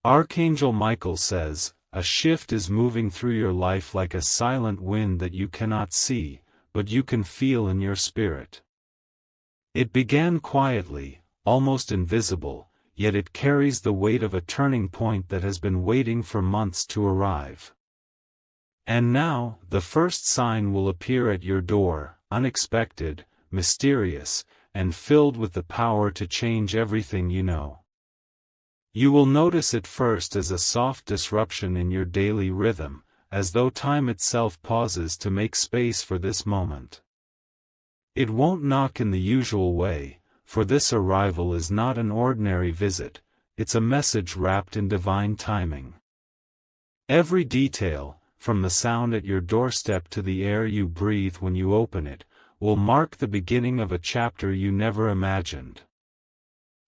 Archangel Michael says, a shift is moving through your life like a silent wind that you cannot see, but you can feel in your spirit. It began quietly, almost invisible, yet it carries the weight of a turning point that has been waiting for months to arrive. And now, the first sign will appear at your door, unexpected, mysterious, and filled with the power to change everything you know. You will notice it first as a soft disruption in your daily rhythm, as though time itself pauses to make space for this moment. It won't knock in the usual way, for this arrival is not an ordinary visit, it's a message wrapped in divine timing. Every detail, from the sound at your doorstep to the air you breathe when you open it, will mark the beginning of a chapter you never imagined.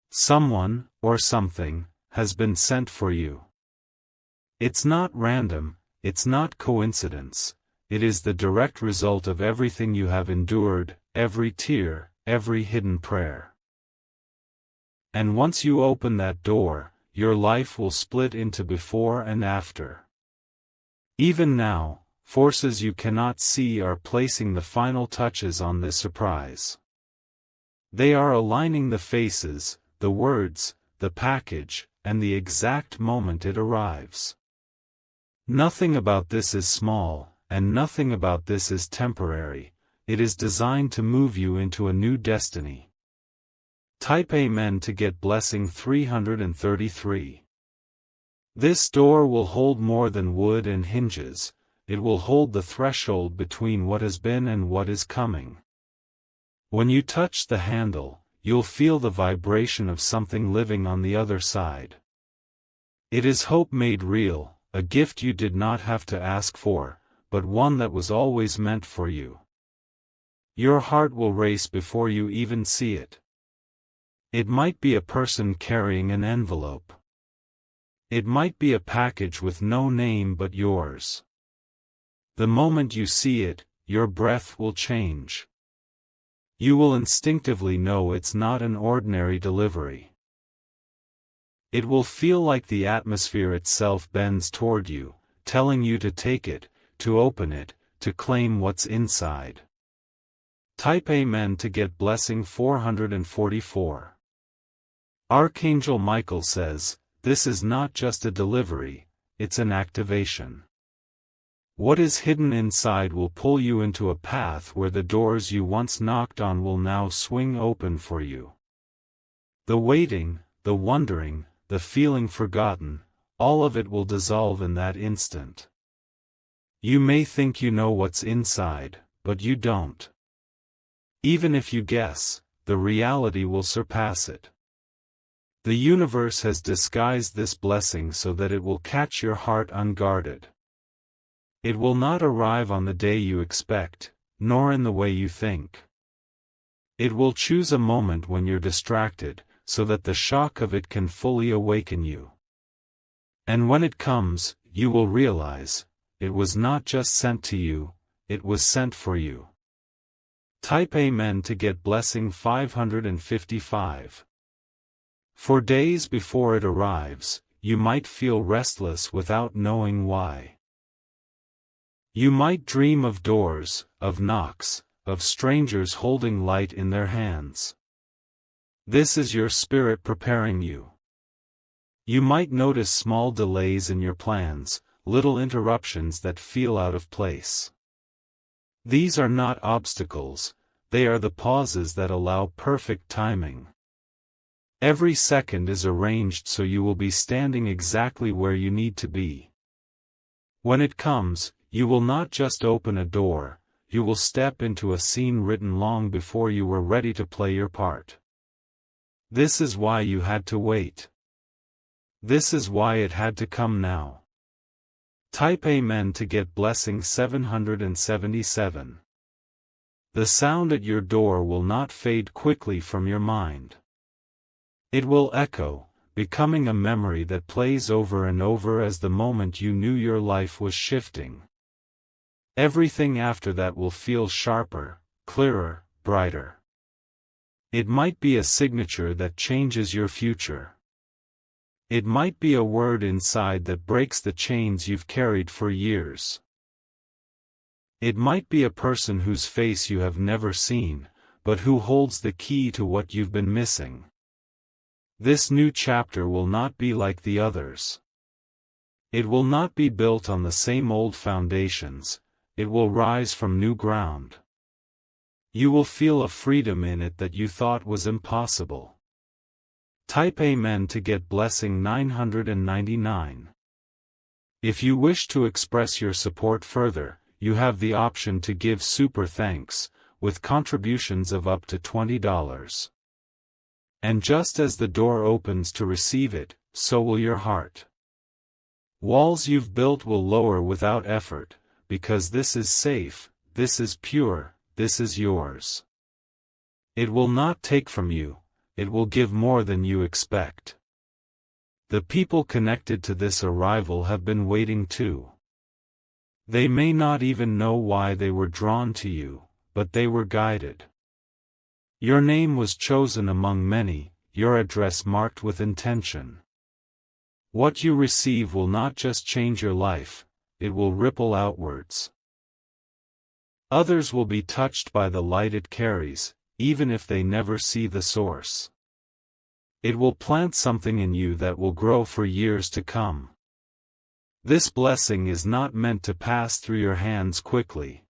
Someone, or something, has been sent for you. It's not random, it's not coincidence, it is the direct result of everything you have endured, every tear, every hidden prayer. And once you open that door, your life will split into before and after. Even now, forces you cannot see are placing the final touches on this surprise. They are aligning the faces, the words, the package, and the exact moment it arrives. Nothing about this is small, and nothing about this is temporary, it is designed to move you into a new destiny. Type Amen to get blessing 333. This door will hold more than wood and hinges, it will hold the threshold between what has been and what is coming. When you touch the handle, you'll feel the vibration of something living on the other side. It is hope made real, a gift you did not have to ask for, but one that was always meant for you. Your heart will race before you even see it. It might be a person carrying an envelope. It might be a package with no name but yours. The moment you see it, your breath will change. You will instinctively know it's not an ordinary delivery. It will feel like the atmosphere itself bends toward you, telling you to take it, to open it, to claim what's inside. Type Amen to get blessing 444. Archangel Michael says, this is not just a delivery, it's an activation. What is hidden inside will pull you into a path where the doors you once knocked on will now swing open for you. The waiting, the wondering, the feeling forgotten, all of it will dissolve in that instant. You may think you know what's inside, but you don't. Even if you guess, the reality will surpass it. The universe has disguised this blessing so that it will catch your heart unguarded. It will not arrive on the day you expect, nor in the way you think. It will choose a moment when you're distracted, so that the shock of it can fully awaken you. And when it comes, you will realize, it was not just sent to you, it was sent for you. Type Amen to get blessing 555. For days before it arrives, you might feel restless without knowing why. You might dream of doors, of knocks, of strangers holding light in their hands. This is your spirit preparing you. You might notice small delays in your plans, little interruptions that feel out of place. These are not obstacles, they are the pauses that allow perfect timing. Every second is arranged so you will be standing exactly where you need to be. When it comes, you will not just open a door, you will step into a scene written long before you were ready to play your part. This is why you had to wait. This is why it had to come now. Type Amen to get blessing 777. The sound at your door will not fade quickly from your mind. It will echo, becoming a memory that plays over and over as the moment you knew your life was shifting. Everything after that will feel sharper, clearer, brighter. It might be a signature that changes your future. It might be a word inside that breaks the chains you've carried for years. It might be a person whose face you have never seen, but who holds the key to what you've been missing. This new chapter will not be like the others. It will not be built on the same old foundations, it will rise from new ground. You will feel a freedom in it that you thought was impossible. Type Amen to get blessing 999. If you wish to express your support further, you have the option to give super thanks, with contributions of up to $20. And just as the door opens to receive it, so will your heart. Walls you've built will lower without effort, because this is safe, this is pure, this is yours. It will not take from you, it will give more than you expect. The people connected to this arrival have been waiting too. They may not even know why they were drawn to you, but they were guided. Your name was chosen among many, your address marked with intention. What you receive will not just change your life, it will ripple outwards. Others will be touched by the light it carries, even if they never see the source. It will plant something in you that will grow for years to come. This blessing is not meant to pass through your hands quickly.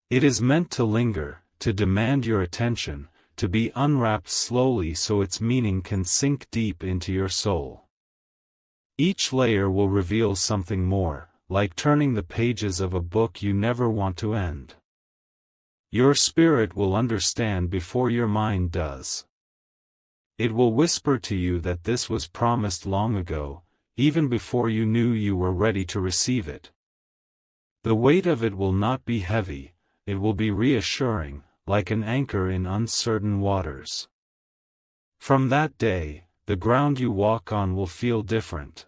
It is meant to linger, to demand your attention, to be unwrapped slowly so its meaning can sink deep into your soul. Each layer will reveal something more, like turning the pages of a book you never want to end. Your spirit will understand before your mind does. It will whisper to you that this was promised long ago, even before you knew you were ready to receive it. The weight of it will not be heavy, it will be reassuring, like an anchor in uncertain waters. From that day, the ground you walk on will feel different.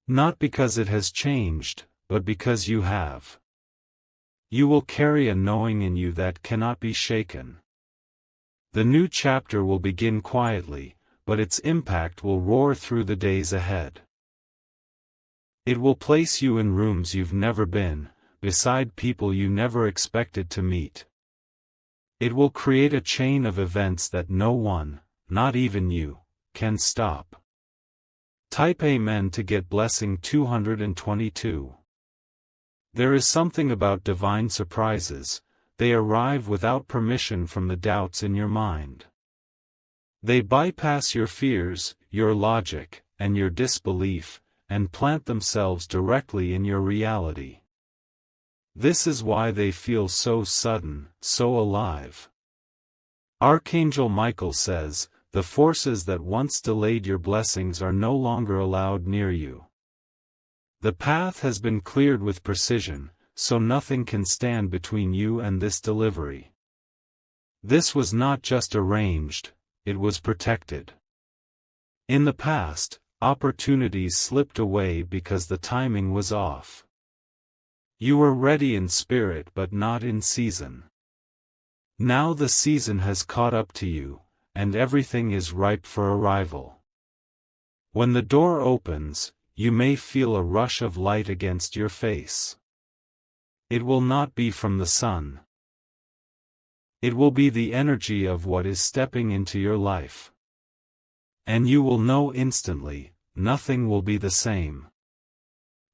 Not because it has changed, but because you have. You will carry a knowing in you that cannot be shaken. The new chapter will begin quietly, but its impact will roar through the days ahead. It will place you in rooms you've never been, beside people you never expected to meet. It will create a chain of events that no one, not even you, can stop. Type Amen to get blessing 222. There is something about divine surprises, they arrive without permission from the doubts in your mind. They bypass your fears, your logic, and your disbelief, and plant themselves directly in your reality. This is why they feel so sudden, so alive. Archangel Michael says, the forces that once delayed your blessings are no longer allowed near you. The path has been cleared with precision, so nothing can stand between you and this delivery. This was not just arranged, it was protected. In the past, opportunities slipped away because the timing was off. You were ready in spirit but not in season. Now the season has caught up to you, and everything is ripe for arrival. When the door opens, you may feel a rush of light against your face. It will not be from the sun. It will be the energy of what is stepping into your life. And you will know instantly, nothing will be the same.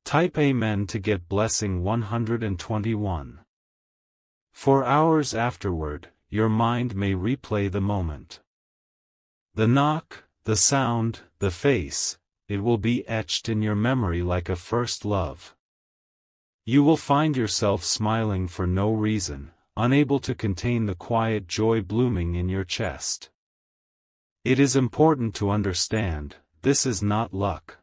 Type Amen to get blessing 121. For hours afterward, your mind may replay the moment. The knock, the sound, the face, it will be etched in your memory like a first love. You will find yourself smiling for no reason, unable to contain the quiet joy blooming in your chest. It is important to understand, this is not luck.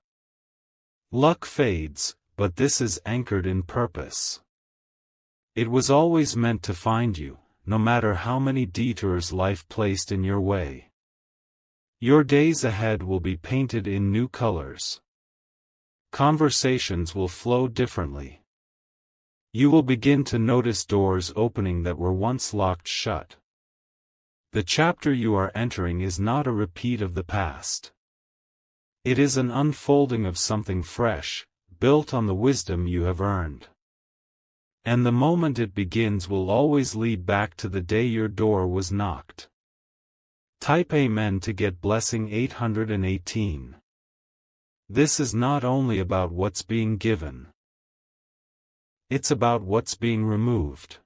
Luck fades, but this is anchored in purpose. It was always meant to find you, no matter how many detours life placed in your way. Your days ahead will be painted in new colors. Conversations will flow differently. You will begin to notice doors opening that were once locked shut. The chapter you are entering is not a repeat of the past. It is an unfolding of something fresh, built on the wisdom you have earned. And the moment it begins will always lead back to the day your door was knocked. Type Amen to get blessing 818. This is not only about what's being given. It's about what's being removed.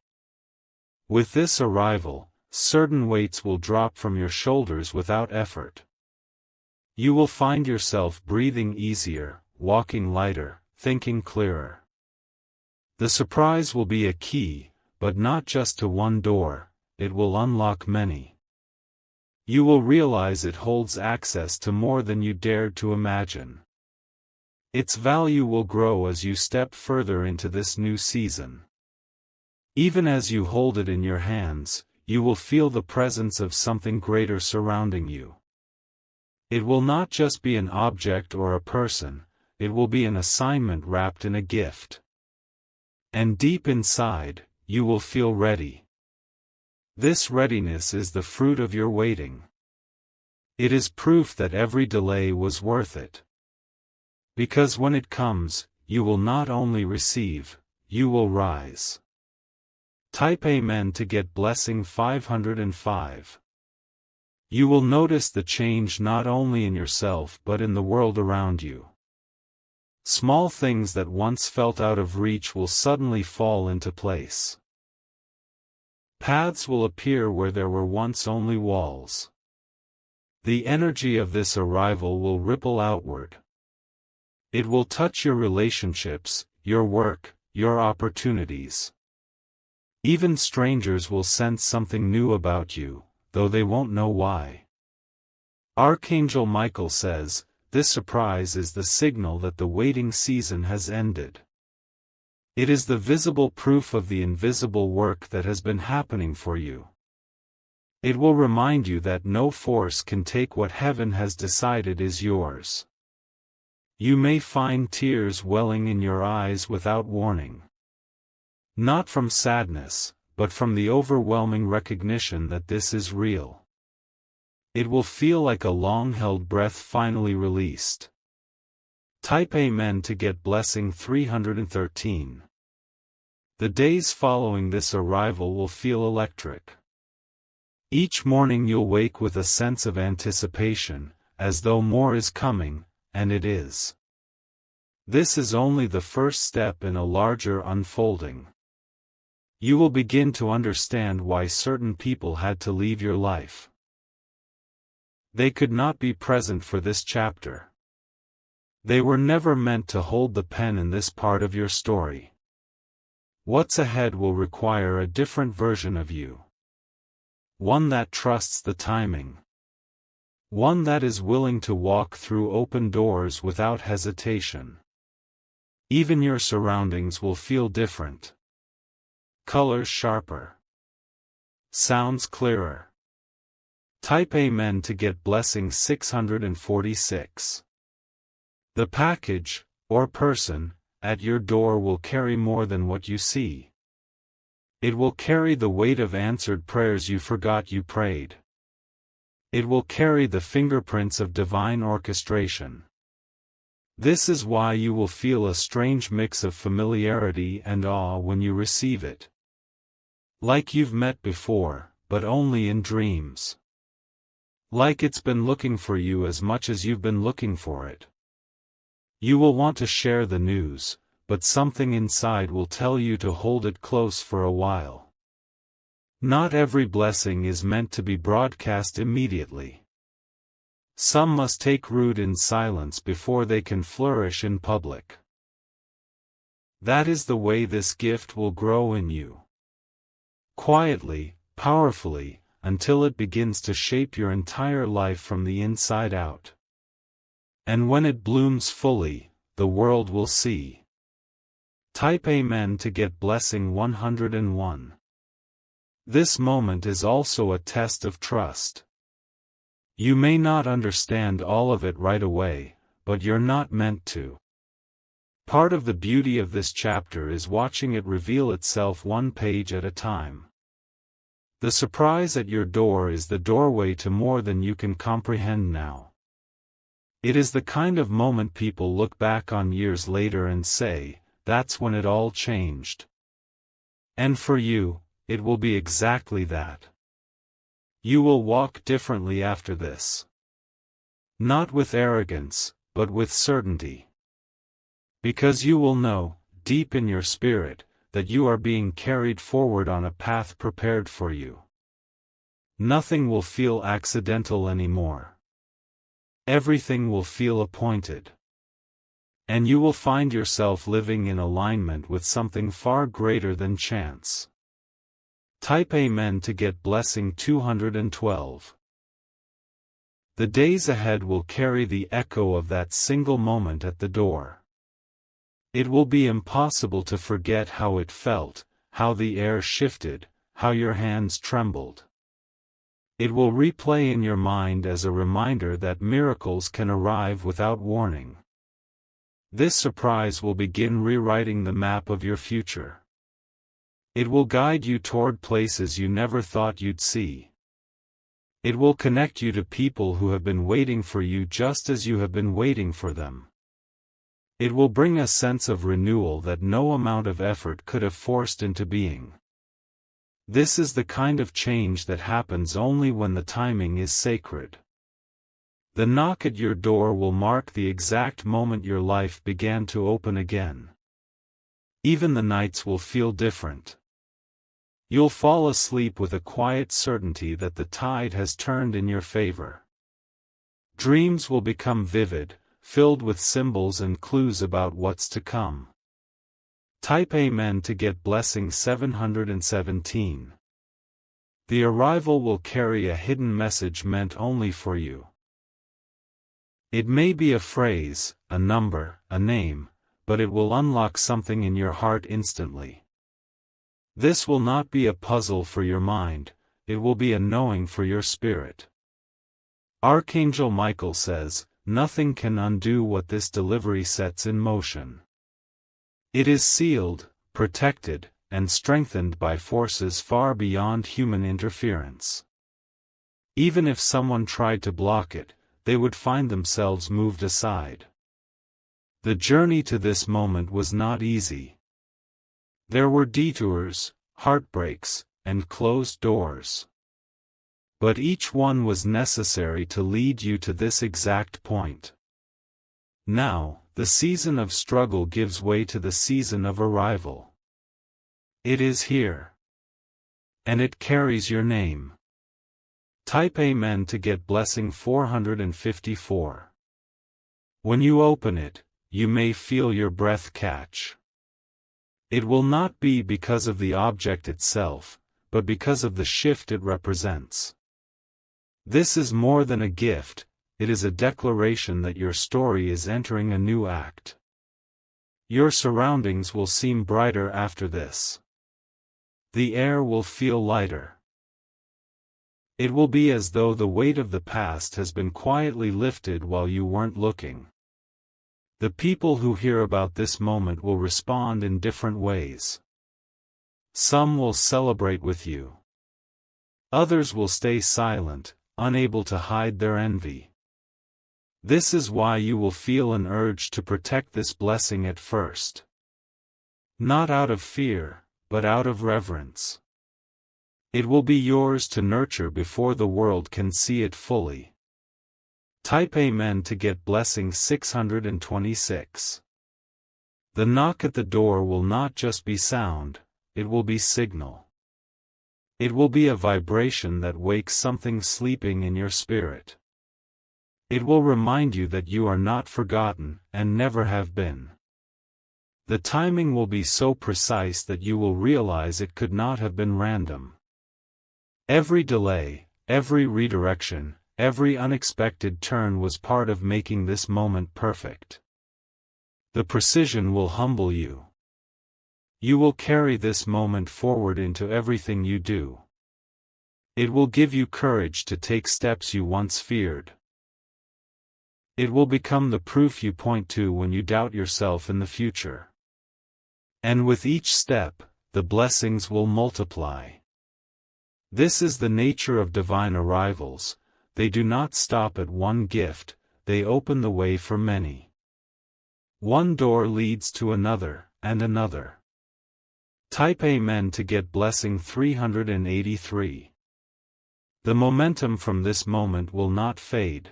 With this arrival, certain weights will drop from your shoulders without effort. You will find yourself breathing easier, walking lighter, thinking clearer. The surprise will be a key, but not just to one door, it will unlock many. You will realize it holds access to more than you dared to imagine. Its value will grow as you step further into this new season. Even as you hold it in your hands, you will feel the presence of something greater surrounding you. It will not just be an object or a person, it will be an assignment wrapped in a gift. And deep inside, you will feel ready. This readiness is the fruit of your waiting. It is proof that every delay was worth it. Because when it comes, you will not only receive, you will rise. Type Amen to get blessing 505. You will notice the change not only in yourself but in the world around you. Small things that once felt out of reach will suddenly fall into place. Paths will appear where there were once only walls. The energy of this arrival will ripple outward. It will touch your relationships, your work, your opportunities. Even strangers will sense something new about you, though they won't know why. Archangel Michael says, this surprise is the signal that the waiting season has ended. It is the visible proof of the invisible work that has been happening for you. It will remind you that no force can take what heaven has decided is yours. You may find tears welling in your eyes without warning. Not from sadness, but from the overwhelming recognition that this is real. It will feel like a long-held breath finally released. Type Amen to get blessing 313. The days following this arrival will feel electric. Each morning you'll wake with a sense of anticipation, as though more is coming, and it is. This is only the first step in a larger unfolding. You will begin to understand why certain people had to leave your life. They could not be present for this chapter. They were never meant to hold the pen in this part of your story. What's ahead will require a different version of you. One that trusts the timing. One that is willing to walk through open doors without hesitation. Even your surroundings will feel different. Colors sharper. Sounds clearer. Type Amen to get blessing 646. The package, or person, at your door will carry more than what you see. It will carry the weight of answered prayers you forgot you prayed. It will carry the fingerprints of divine orchestration. This is why you will feel a strange mix of familiarity and awe when you receive it. Like you've met before, but only in dreams. Like it's been looking for you as much as you've been looking for it. You will want to share the news, but something inside will tell you to hold it close for a while. Not every blessing is meant to be broadcast immediately. Some must take root in silence before they can flourish in public. That is the way this gift will grow in you. Quietly, powerfully, until it begins to shape your entire life from the inside out. And when it blooms fully, the world will see. Type Amen to get blessing 101. This moment is also a test of trust. You may not understand all of it right away, but you're not meant to. Part of the beauty of this chapter is watching it reveal itself one page at a time. The surprise at your door is the doorway to more than you can comprehend now. It is the kind of moment people look back on years later and say, "That's when it all changed." And for you, it will be exactly that. You will walk differently after this. Not with arrogance, but with certainty. Because you will know, deep in your spirit, that you are being carried forward on a path prepared for you. Nothing will feel accidental anymore. Everything will feel appointed. And you will find yourself living in alignment with something far greater than chance. Type Amen to get blessing 212. The days ahead will carry the echo of that single moment at the door. It will be impossible to forget how it felt, how the air shifted, how your hands trembled. It will replay in your mind as a reminder that miracles can arrive without warning. This surprise will begin rewriting the map of your future. It will guide you toward places you never thought you'd see. It will connect you to people who have been waiting for you just as you have been waiting for them. It will bring a sense of renewal that no amount of effort could have forced into being. This is the kind of change that happens only when the timing is sacred. The knock at your door will mark the exact moment your life began to open again. Even the nights will feel different. You'll fall asleep with a quiet certainty that the tide has turned in your favor. Dreams will become vivid, filled with symbols and clues about what's to come. Type Amen to get blessing 717. The arrival will carry a hidden message meant only for you. It may be a phrase, a number, a name, but it will unlock something in your heart instantly. This will not be a puzzle for your mind, it will be a knowing for your spirit. Archangel Michael says, "Nothing can undo what this delivery sets in motion." It is sealed, protected, and strengthened by forces far beyond human interference. Even if someone tried to block it, they would find themselves moved aside. The journey to this moment was not easy. There were detours, heartbreaks, and closed doors. But each one was necessary to lead you to this exact point. Now, the season of struggle gives way to the season of arrival. It is here. And it carries your name. Type Amen to get blessing 454. When you open it, you may feel your breath catch. It will not be because of the object itself, but because of the shift it represents. This is more than a gift, it is a declaration that your story is entering a new act. Your surroundings will seem brighter after this. The air will feel lighter. It will be as though the weight of the past has been quietly lifted while you weren't looking. The people who hear about this moment will respond in different ways. Some will celebrate with you. Others will stay silent, unable to hide their envy. This is why you will feel an urge to protect this blessing at first. Not out of fear, but out of reverence. It will be yours to nurture before the world can see it fully. Type Amen to get blessing 626. The knock at the door will not just be sound, it will be signal. It will be a vibration that wakes something sleeping in your spirit. It will remind you that you are not forgotten, and never have been. The timing will be so precise that you will realize it could not have been random. Every delay, every redirection, every unexpected turn was part of making this moment perfect. The precision will humble you. You will carry this moment forward into everything you do. It will give you courage to take steps you once feared. It will become the proof you point to when you doubt yourself in the future. And with each step, the blessings will multiply. This is the nature of divine arrivals, they do not stop at one gift, they open the way for many. One door leads to another, and another. Type Amen to get blessing 383. The momentum from this moment will not fade.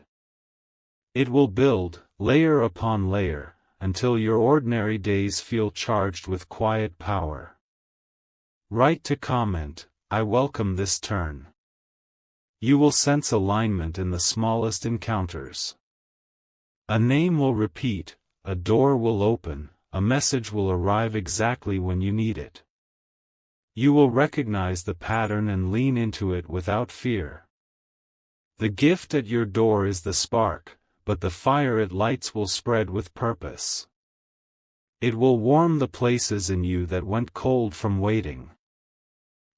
It will build, layer upon layer, until your ordinary days feel charged with quiet power. Write to comment, I welcome this turn. You will sense alignment in the smallest encounters. A name will repeat, a door will open, a message will arrive exactly when you need it. You will recognize the pattern and lean into it without fear. The gift at your door is the spark, but the fire it lights will spread with purpose. It will warm the places in you that went cold from waiting.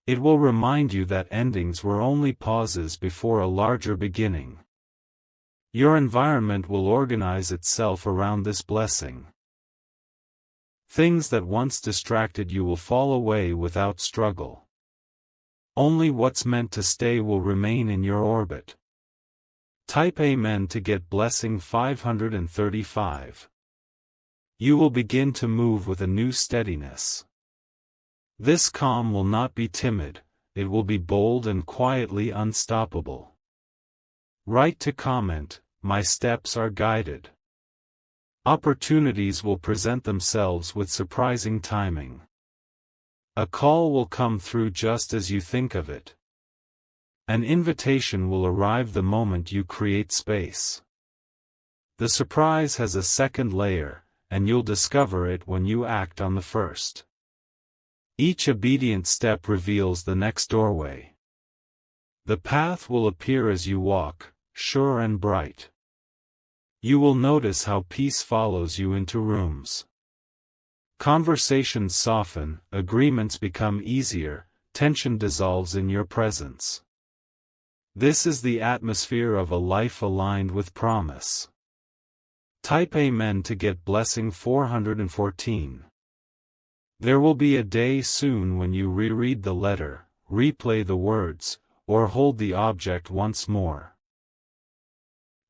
It will remind you that endings were only pauses before a larger beginning. Your environment will organize itself around this blessing. Things that once distracted you will fall away without struggle. Only what's meant to stay will remain in your orbit. Type Amen to get blessing 535. You will begin to move with a new steadiness. This calm will not be timid, it will be bold and quietly unstoppable. Write to comment, my steps are guided. Opportunities will present themselves with surprising timing. A call will come through just as you think of it. An invitation will arrive the moment you create space. The surprise has a second layer, and you'll discover it when you act on the first. Each obedient step reveals the next doorway. The path will appear as you walk, sure and bright. You will notice how peace follows you into rooms. Conversations soften, agreements become easier, tension dissolves in your presence. This is the atmosphere of a life aligned with promise. Type Amen to get blessing 414. There will be a day soon when you reread the letter, replay the words, or hold the object once more.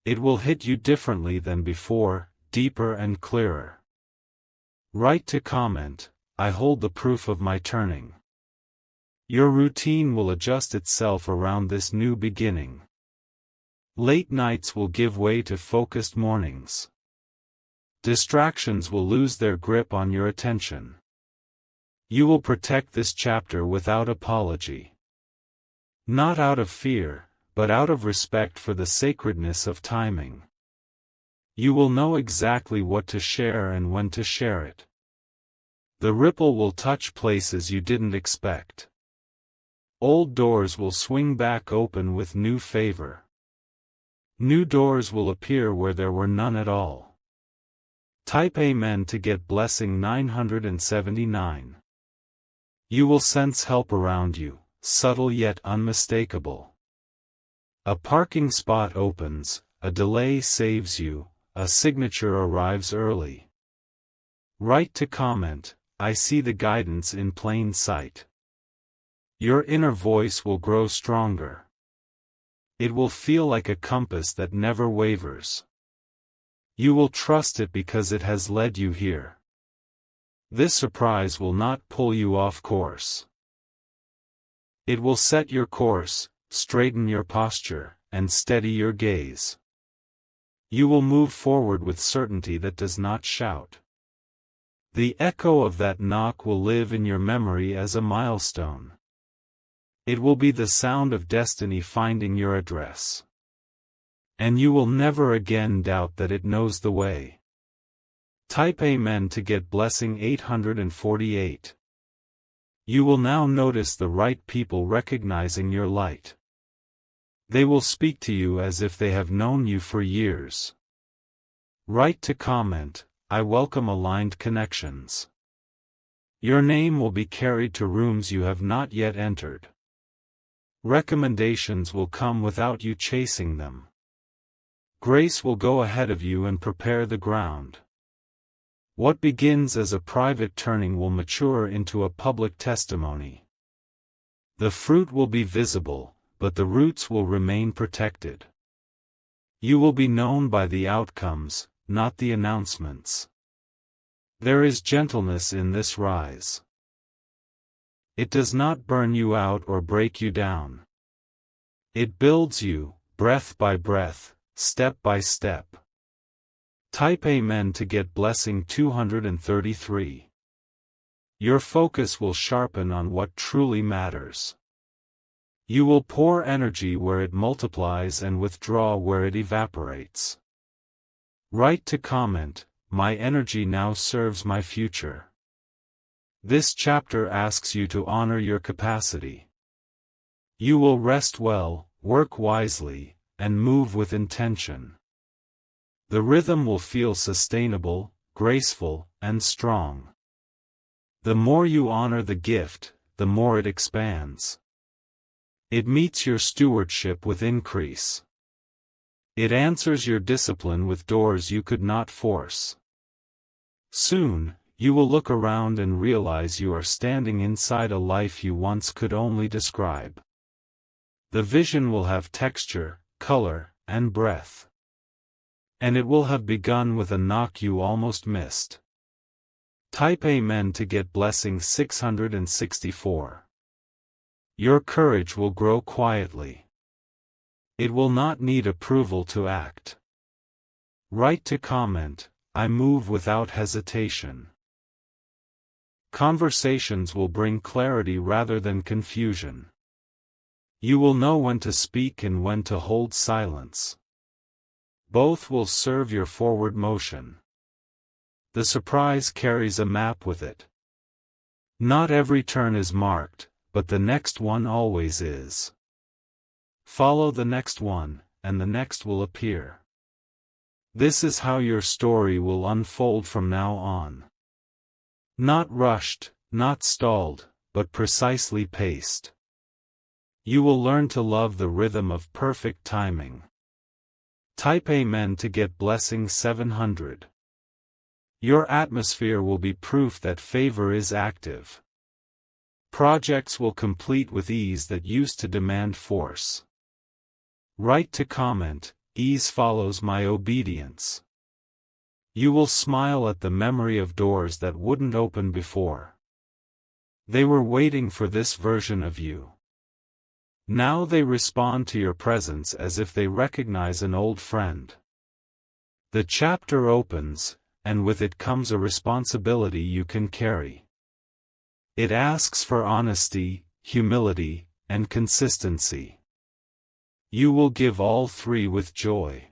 It will hit you differently than before, deeper and clearer. Write to comment, I hold the proof of my turning. Your routine will adjust itself around this new beginning. Late nights will give way to focused mornings. Distractions will lose their grip on your attention. You will protect this chapter without apology. Not out of fear, but out of respect for the sacredness of timing. You will know exactly what to share and when to share it. The ripple will touch places you didn't expect. Old doors will swing back open with new favor. New doors will appear where there were none at all. Type Amen to get blessing 979. You will sense help around you, subtle yet unmistakable. A parking spot opens, a delay saves you, a signature arrives early. Write to comment, I see the guidance in plain sight. Your inner voice will grow stronger. It will feel like a compass that never wavers. You will trust it because it has led you here. This surprise will not pull you off course. It will set your course, straighten your posture, and steady your gaze. You will move forward with certainty that does not shout. The echo of that knock will live in your memory as a milestone. It will be the sound of destiny finding your address. And you will never again doubt that it knows the way. Type Amen to get blessing 848. You will now notice the right people recognizing your light. They will speak to you as if they have known you for years. Write to comment, I welcome aligned connections. Your name will be carried to rooms you have not yet entered. Recommendations will come without you chasing them. Grace will go ahead of you and prepare the ground. What begins as a private turning will mature into a public testimony. The fruit will be visible, but the roots will remain protected. You will be known by the outcomes, not the announcements. There is gentleness in this rise. It does not burn you out or break you down. It builds you, breath by breath, step by step. Type Amen to get blessing 233. Your focus will sharpen on what truly matters. You will pour energy where it multiplies and withdraw where it evaporates. Write to comment, my energy now serves my future. This chapter asks you to honor your capacity. You will rest well, work wisely, and move with intention. The rhythm will feel sustainable, graceful, and strong. The more you honor the gift, the more it expands. It meets your stewardship with increase. It answers your discipline with doors you could not force. Soon, you will look around and realize you are standing inside a life you once could only describe. The vision will have texture, color, and breath. And it will have begun with a knock you almost missed. Type Amen to get blessing 664. Your courage will grow quietly. It will not need approval to act. Write to comment, I move without hesitation. Conversations will bring clarity rather than confusion. You will know when to speak and when to hold silence. Both will serve your forward motion. The surprise carries a map with it. Not every turn is marked, but the next one always is. Follow the next one, and the next will appear. This is how your story will unfold from now on. Not rushed, not stalled, but precisely paced. You will learn to love the rhythm of perfect timing. Type Amen to get blessing 700. Your atmosphere will be proof that favor is active. Projects will complete with ease that used to demand force. Write to comment, ease follows my obedience. You will smile at the memory of doors that wouldn't open before. They were waiting for this version of you. Now they respond to your presence as if they recognize an old friend. The chapter opens, and with it comes a responsibility you can carry. It asks for honesty, humility, and consistency. You will give all three with joy.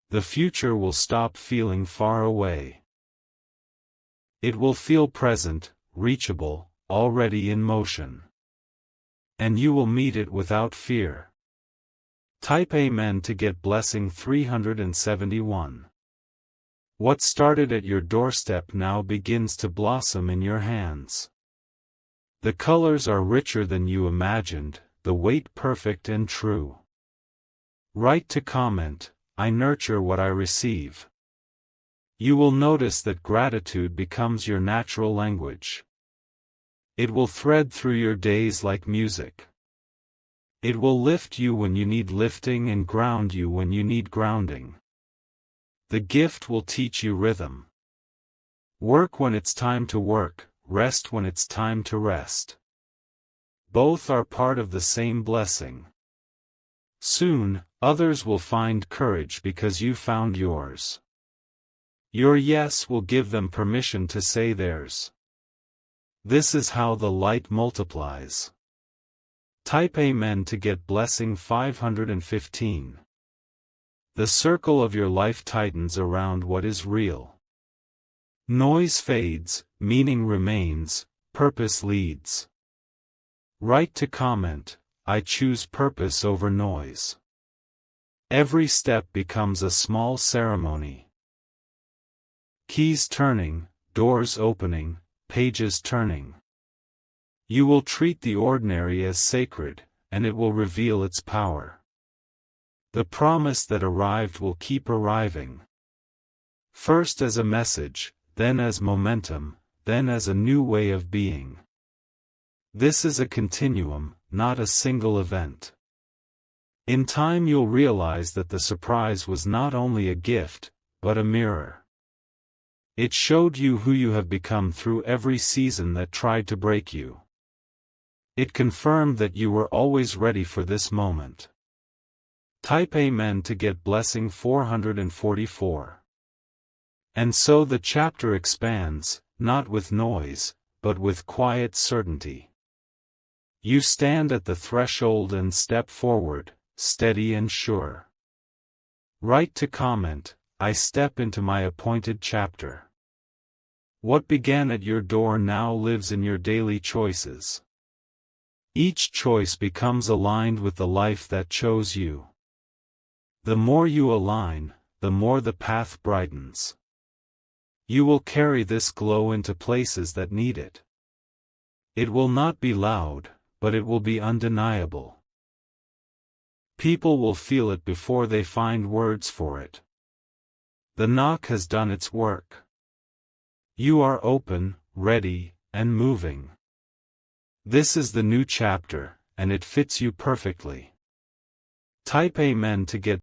The future will stop feeling far away. It will feel present, reachable, already in motion. And you will meet it without fear. Type Amen to get blessing 371. What started at your doorstep now begins to blossom in your hands. The colors are richer than you imagined, the weight perfect and true. Write to comment, I nurture what I receive. You will notice that gratitude becomes your natural language. It will thread through your days like music. It will lift you when you need lifting and ground you when you need grounding. The gift will teach you rhythm. Work when it's time to work, rest when it's time to rest. Both are part of the same blessing. Soon, others will find courage because you found yours. Your yes will give them permission to say theirs. This is how the light multiplies. Type Amen to get blessing 515. The circle of your life tightens around what is real. Noise fades, meaning remains, purpose leads. Write to comment, I choose purpose over noise. Every step becomes a small ceremony. Keys turning, doors opening, pages turning. You will treat the ordinary as sacred, and it will reveal its power. The promise that arrived will keep arriving. First as a message, then as momentum, then as a new way of being. This is a continuum, not a single event. In time you'll realize that the surprise was not only a gift, but a mirror. It showed you who you have become through every season that tried to break you. It confirmed that you were always ready for this moment. Type Amen to get blessing 444. And so the chapter expands, not with noise, but with quiet certainty. You stand at the threshold and step forward, steady and sure. Write to comment, I step into my appointed chapter. What began at your door now lives in your daily choices. Each choice becomes aligned with the life that chose you. The more you align, the more the path brightens. You will carry this glow into places that need it. It will not be loud, but it will be undeniable. People will feel it before they find words for it. The knock has done its work. You are open, ready, and moving. This is the new chapter, and it fits you perfectly. Type Amen to get